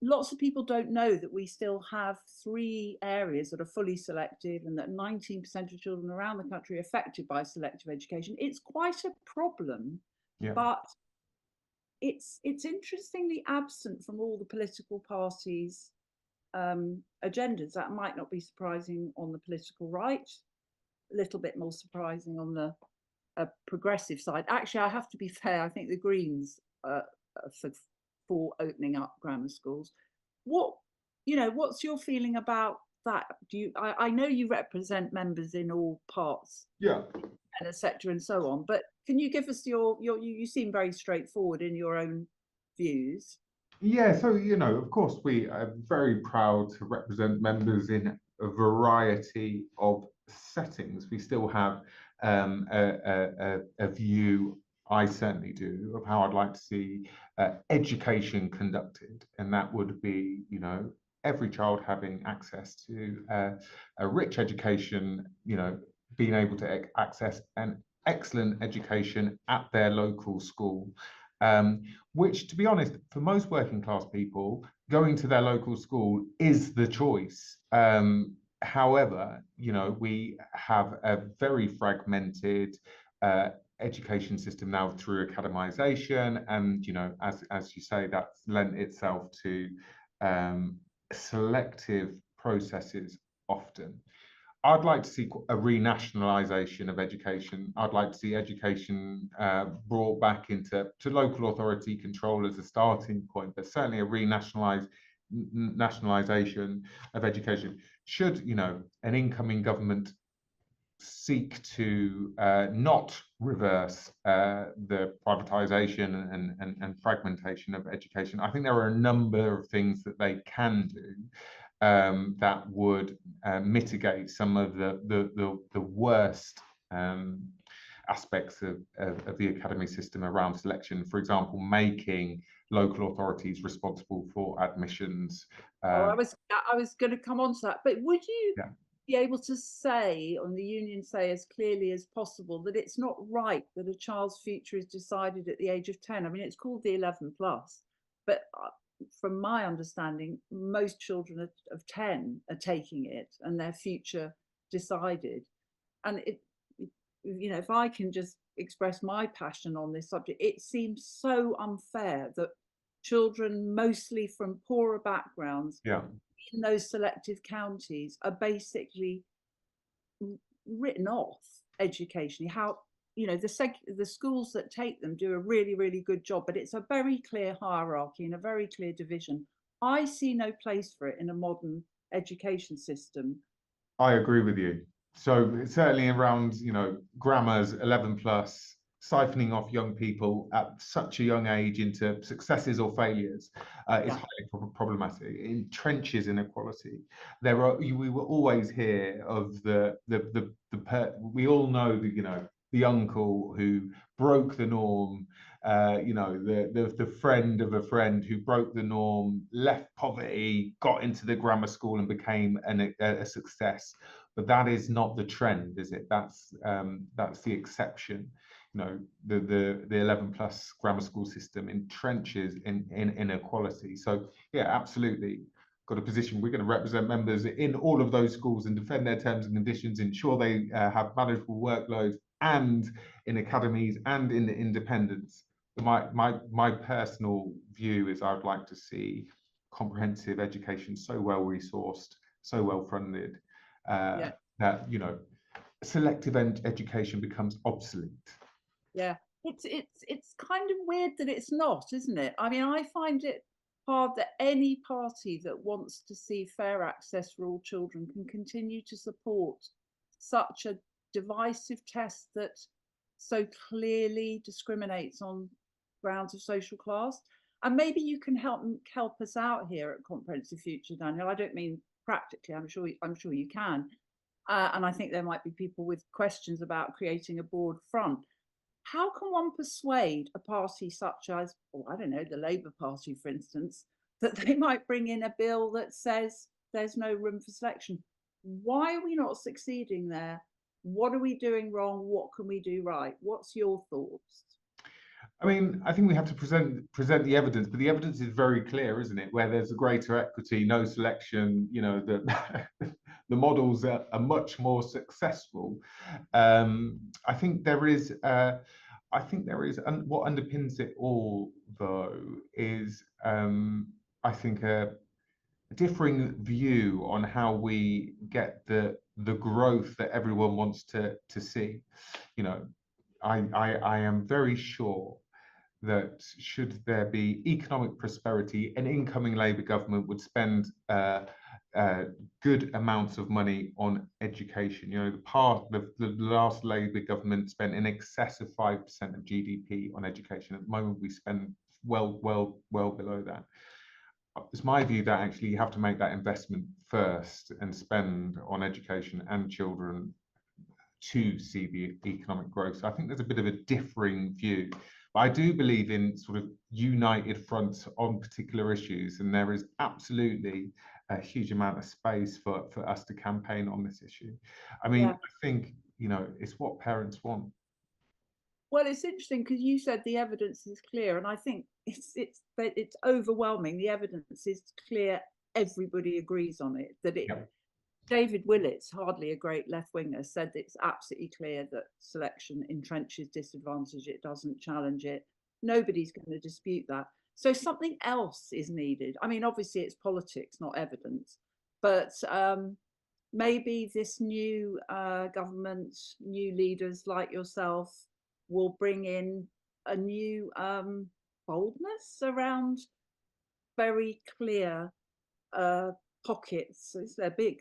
lots of people don't know that we still have 3 areas that are fully selective, and that 19% of children around the country are affected by selective education. It's quite a problem, Yeah. but it's interestingly absent from all the political parties' agendas. That might not be surprising on the political right, a little bit more surprising on the progressive side. Actually, I have to be fair, I think the Greens are for opening up grammar schools. What, what's your feeling about that? I know you represent members in all parts Yeah. and a sector and so on, but can you give us you seem very straightforward in your own views. Yeah, so of course, we are very proud to represent members in a variety of settings. We still have a view, I certainly do, of how I'd like to see education conducted, and that would be, every child having access to a rich education, being able to access an excellent education at their local school. Which, to be honest, for most working class people, going to their local school is the choice. However, we have a very fragmented education system now through academisation, and as you say, that's lent itself to selective processes often. I'd like to see a renationalisation of education. I'd like to see education brought back into local authority control as a starting point, but certainly a nationalisation of education. Should an incoming government seek to not reverse the privatisation and fragmentation of education, I think there are a number of things that they can do that would mitigate some of the worst aspects of the academy system around selection. For example, making local authorities responsible for admissions. I was going to come on to that, but would you Yeah. be able to say, on the union say as clearly as possible, that it's not right that a child's future is decided at the age of 10? I mean, it's called the 11 plus, but from my understanding, most children of 10 are taking it and their future decided. And if I can just express my passion on this subject, it seems so unfair that children, mostly from poorer backgrounds, Yeah. in those selective counties, are basically written off educationally. How the schools that take them do a really, really good job, but it's a very clear hierarchy and a very clear division. I see no place for it in a modern education system. I agree with you. So certainly around, grammars 11 plus, siphoning off young people at such a young age into successes or failures is highly problematic. It entrenches inequality. We will always hear of we all know the uncle who broke the norm, the friend of a friend who broke the norm, left poverty, got into the grammar school and became a success. But that is not the trend, is it? That's the exception. The 11 plus grammar school system entrenches in inequality. So yeah, absolutely. Got a position. We're going to represent members in all of those schools and defend their terms and conditions, ensure they have manageable workloads, and in academies and in the independence. My personal view is I would like to see comprehensive education so well resourced, so well funded, that selective education becomes obsolete. Yeah, it's kind of weird that it's not, isn't it? I mean, I find it hard that any party that wants to see fair access for all children can continue to support such a divisive test that so clearly discriminates on grounds of social class. And maybe you can help us out here at Comprehensive Future, Daniel. I don't mean practically. I'm sure you can. And I think there might be people with questions about creating a broad front. How can one persuade a party such as, I don't know, the Labour Party, for instance, that they might bring in a bill that says there's no room for selection? Why are we not succeeding there? What are we doing wrong? What can we do right? What's your thoughts? I mean, I think we have to present the evidence, but the evidence is very clear, isn't it? Where there's a greater equity, no selection, the the models are much more successful. I think there is, what underpins it all, though, is I think a differing view on how we get the growth that everyone wants to see. You know, I am very sure that should there be economic prosperity, an incoming Labour government would spend good amounts of money on education. You know, the last Labour government spent in excess of 5% of GDP on education. At the moment, we spend well below that. It's my view that actually you have to make that investment first and spend on education and children to see the economic growth. So I think there's a bit of a differing view. But I do believe in sort of united fronts on particular issues, and there is absolutely a huge amount of space for us to campaign on this issue. I mean, I think, it's what parents want. Well, it's interesting because you said the evidence is clear, and I think it's overwhelming. The evidence is clear. Everybody agrees on it. David Willits, hardly a great left-winger, said it's absolutely clear that selection entrenches disadvantage. It doesn't challenge it. Nobody's going to dispute that. So something else is needed. I mean, obviously it's politics, not evidence, but maybe this new government, new leaders like yourself, will bring in a new boldness around very clear pockets. They're big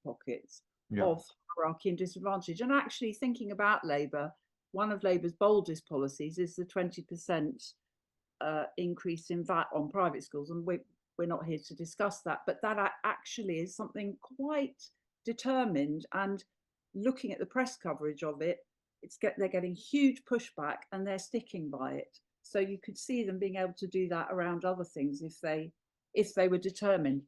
pockets of hierarchy and disadvantage. And actually thinking about Labour, one of Labour's boldest policies is the 20% increase in VAT on private schools. And we're not here to discuss that, but that actually is something quite determined. And looking at the press coverage of it, they're getting huge pushback and they're sticking by it. So you could see them being able to do that around other things if they were determined.